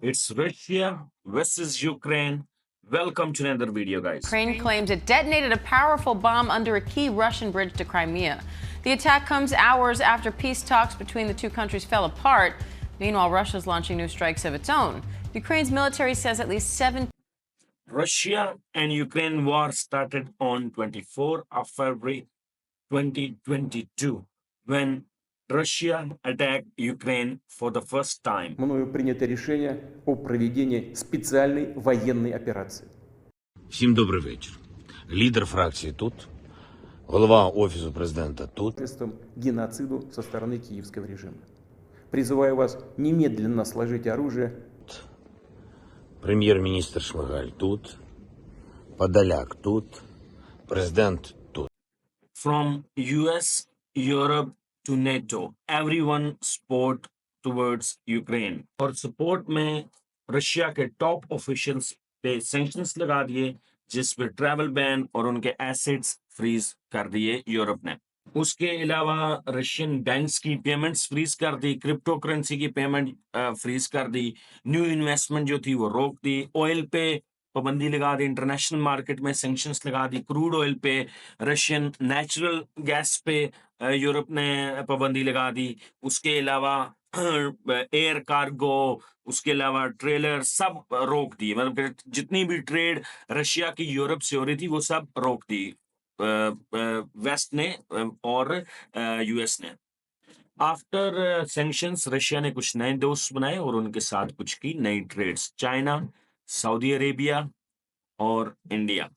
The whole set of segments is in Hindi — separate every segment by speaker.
Speaker 1: It's Russia versus Ukraine. Welcome to another video, guys.
Speaker 2: Ukraine claims it detonated a powerful bomb under a key Russian bridge to Crimea. The attack comes hours after peace talks between the two countries fell apart. Meanwhile, Russia's launching new strikes of its own. Ukraine's military says at least 7
Speaker 1: Russia and Ukraine war started on 24 of February 2022 when Russia attacked Ukraine for the first time.
Speaker 3: Мною принято решение о проведении специальной военной операции.
Speaker 4: Всім добрий вечір. Лідер фракції тут, голова Офісу президента тут.
Speaker 3: Геноциду со стороны киевского режима. Призываю вас немедленно сложить оружие.
Speaker 4: Прем'єр-міністр Шмигаль тут, Подоляк тут, президент тут.
Speaker 1: From US, Europe to NATO, everyone support towards Ukraine. और सपोर्ट में रशिया के टॉप ऑफिशियल्स पे सैंक्शंस लगा दिए, जिस पे ट्रैवल बैन और उनके एसेट्स फ्रीज कर दिए यूरोप ने। उसके अलावा रशियन बैंक्स की पेमेंट्स फ्रीज कर दी, क्रिप्टो करेंसी की पेमेंट फ्रीज कर दी, न्यू इन्वेस्टमेंट जो थी वो रोक दी, ऑयल पे पाबंदी लगा दी, इंटरनेशनल मार्केट में सैंक्शंस लगा दी, क्रूड ऑयल पे, रशियन नेचुरल गैस पे यूरोप ने पाबंदी लगा दी। उसके अलावा एयर कार्गो, उसके अलावा ट्रेलर सब रोक दिए, मतलब जितनी भी ट्रेड रशिया की यूरोप से हो रही थी वो सब रोक दी वेस्ट ने और यूएस ने। आफ्टर सैंक्शंस रशिया ने कुछ नए दोस्त बनाए और उनके साथ कुछ की नई ट्रेड्स, चाइना, सऊदी अरेबिया और इंडिया।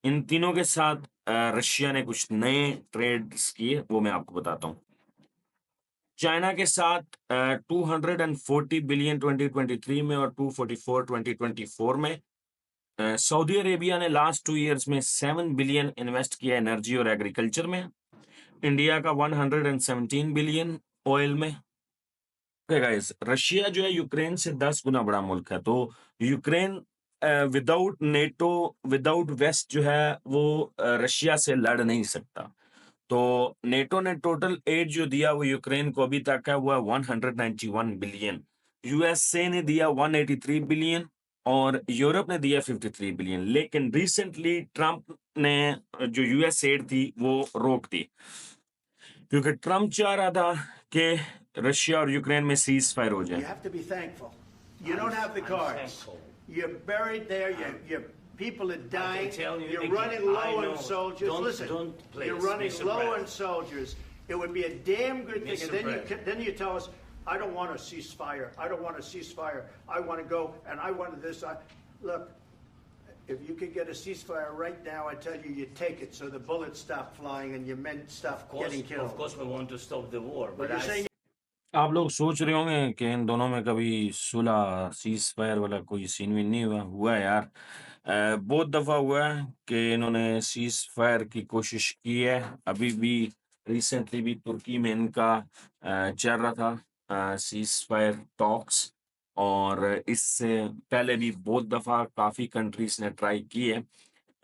Speaker 1: इन तीनों के साथ रशिया ने कुछ नए ट्रेड्स किए, वो मैं आपको बताता हूँ। चाइना के साथ 240 बिलियन 2023 में और 244 2024 में। सऊदी अरेबिया ने लास्ट 2 इयर्स में 7 बिलियन इन्वेस्ट किया एनर्जी और एग्रीकल्चर में। इंडिया का 117 बिलियन ऑयल में। गाइस, रशिया जो है यूक्रेन से 10 गुना बड़ा मुल्क है, तो Ukraine without NATO, without west जो है वो रशिया से लड़ नहीं सकता। तो नेटो ने टोटल एड जो दिया वो यूक्रेन को अभी तक है वो 191 बिलियन। यूएसए ने दिया 183 बिलियन और यूरोप ने दिया 53 बिलियन। लेकिन रिसेंटली ट्रंप ने जो यूएस एड थी वो रोक दी, क्योंकि ट्रंप चाह रहा था कि रशिया और यूक्रेन में सीज फायर हो जाए।
Speaker 5: You have to be thankful. You don't have the cards. You're buried there. Your people are dying. You're running low on soldiers. Listen, you're running low on soldiers. It would be a damn good thing. And then you tell us, I don't want a ceasefire. I don't want a ceasefire. I want to go and I want this. Look, if you could get a ceasefire right now, I tell you, you take it so the bullets stop flying and your men stop getting killed.
Speaker 6: Of course, we want to stop the war,
Speaker 5: But you're saying
Speaker 1: आप लोग सोच रहे होंगे कि इन दोनों में कभी सुलह सीज फायर वाला कोई सीन भी नहीं हुआ है यार। बहुत दफ़ा हुआ है कि इन्होंने सीज फायर की कोशिश की है। अभी भी रिसेंटली भी तुर्की में इनका चल रहा था सीज फायर टॉक्स, और इससे पहले भी बहुत दफ़ा काफ़ी कंट्रीज ने ट्राई की है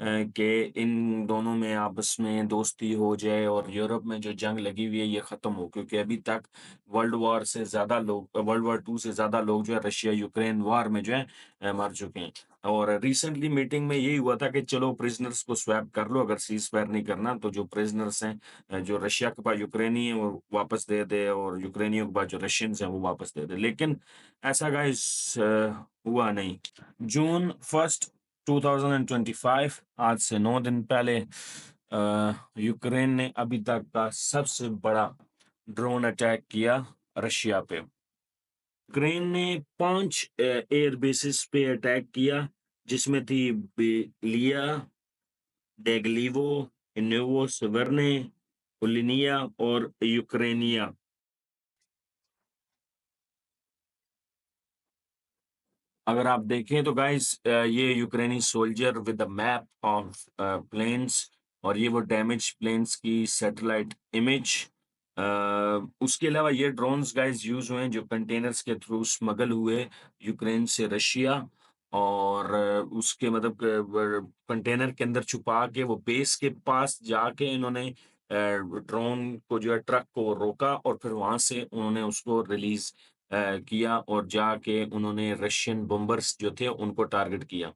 Speaker 1: कि इन दोनों में आपस में दोस्ती हो जाए और यूरोप में जो जंग लगी हुई है ये ख़त्म हो, क्योंकि अभी तक वर्ल्ड वॉर टू से ज़्यादा लोग जो है रशिया यूक्रेन वॉर में जो है मर चुके हैं। और रिसेंटली मीटिंग में यही हुआ था कि चलो प्रिजनर्स को स्वैप कर लो, अगर सीज फायर नहीं करना तो जो प्रिजनर्स हैं जो रशिया के पास यूक्रेनी है वो वापस दे दे और यूक्रेनियों के पास जो रशियंस हैं वो वापस दे दे। लेकिन ऐसा गाइस हुआ नहीं। जून 1 2025, आज से 9 दिन पहले यूक्रेन ने अभी तक का सबसे बड़ा ड्रोन अटैक किया रशिया पे। यूक्रेन ने 5 एयर बेसिस पे अटैक किया, जिसमें थी बेलिया, डेगलिवो, इनोवो सवर्ने, ओलिनिया और यूक्रेनिया। अगर आप देखें तो गाइस ये यूक्रेनी soldier with the map of planes, और ये वो डैमेज प्लेन्स की सैटेलाइट इमेज। उसके अलावा ये ड्रोन्स गाइस यूज हुए हैं जो कंटेनर्स के थ्रू स्मगल हुए यूक्रेन से रशिया, और उसके मतलब कंटेनर के अंदर छुपा के वो बेस के पास जाके इन्होंने ड्रोन को जो है ट्रक को रोका और फिर वहां से उन्होंने उसको रिलीज किया और जाके उन्होंने रशियन बॉम्बर्स जो थे उनको टारगेट किया।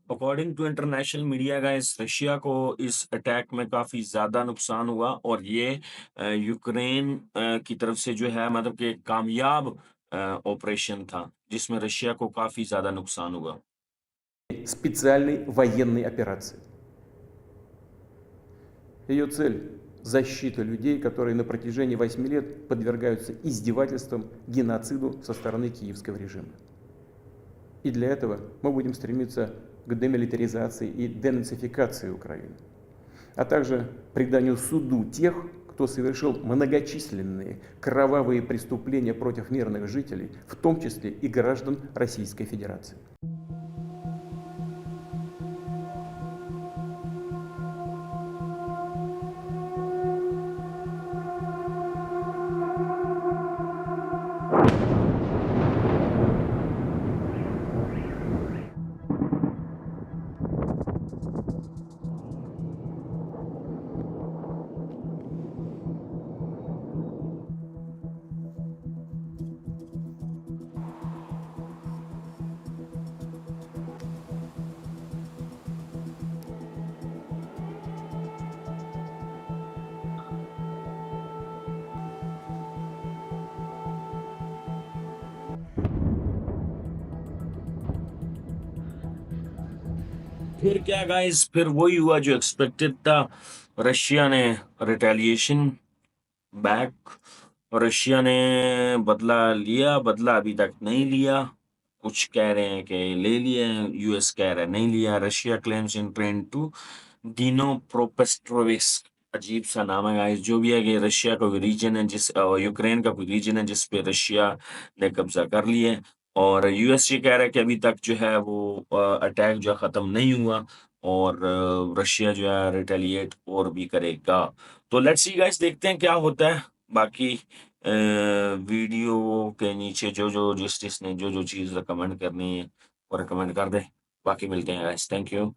Speaker 1: According to international media guys, Russia को इस अटैक में काफ़ी ज़्यादा नुकसान हुआ और ये यूक्रेन की तरफ से जो है मतलब कि एक कामयाब ऑपरेशन था, जिसमें रशिया को काफ़ी ज़्यादा नुकसान हुआ।
Speaker 3: специальной военной операции. Ее цель – защита людей, которые на протяжении 8 лет подвергаются издевательствам, геноциду со стороны киевского режима. И для этого мы будем стремиться к демилитаризации и денацификации Украины, а также преданию суду тех, кто совершил многочисленные кровавые преступления против мирных жителей, в том числе и граждан Российской Федерации.
Speaker 1: फिर क्या गाइस, फिर वही हुआ जो एक्सपेक्टेड था। रशिया ने रिटेलिएशन बैक, रशिया ने बदला लिया, बदला अभी तक नहीं लिया। कुछ कह रहे हैं कि ले लिया है, यूएस कह रहा है नहीं लिया। Russia claims in train to Dnipropetrovsk, अजीब सा नाम है गाइस। जो भी है कि रशिया का कोई रीजन है जिस यूक्रेन का कोई रीजन है जिस पे रशिया ने कब्जा कर लिया है, और यूएस ये कह रहा है कि अभी तक जो है वो अटैक जो है खत्म नहीं हुआ और रशिया जो है रिटेलिएट और भी करेगा। तो लेट्स सी गाइस, देखते हैं क्या होता है। बाकी वीडियो के नीचे जो जो जिसने जो जो चीज़ रिकमेंड करनी है वो रिकमेंड कर दे। बाकी मिलते हैं गाइस, थैंक यू।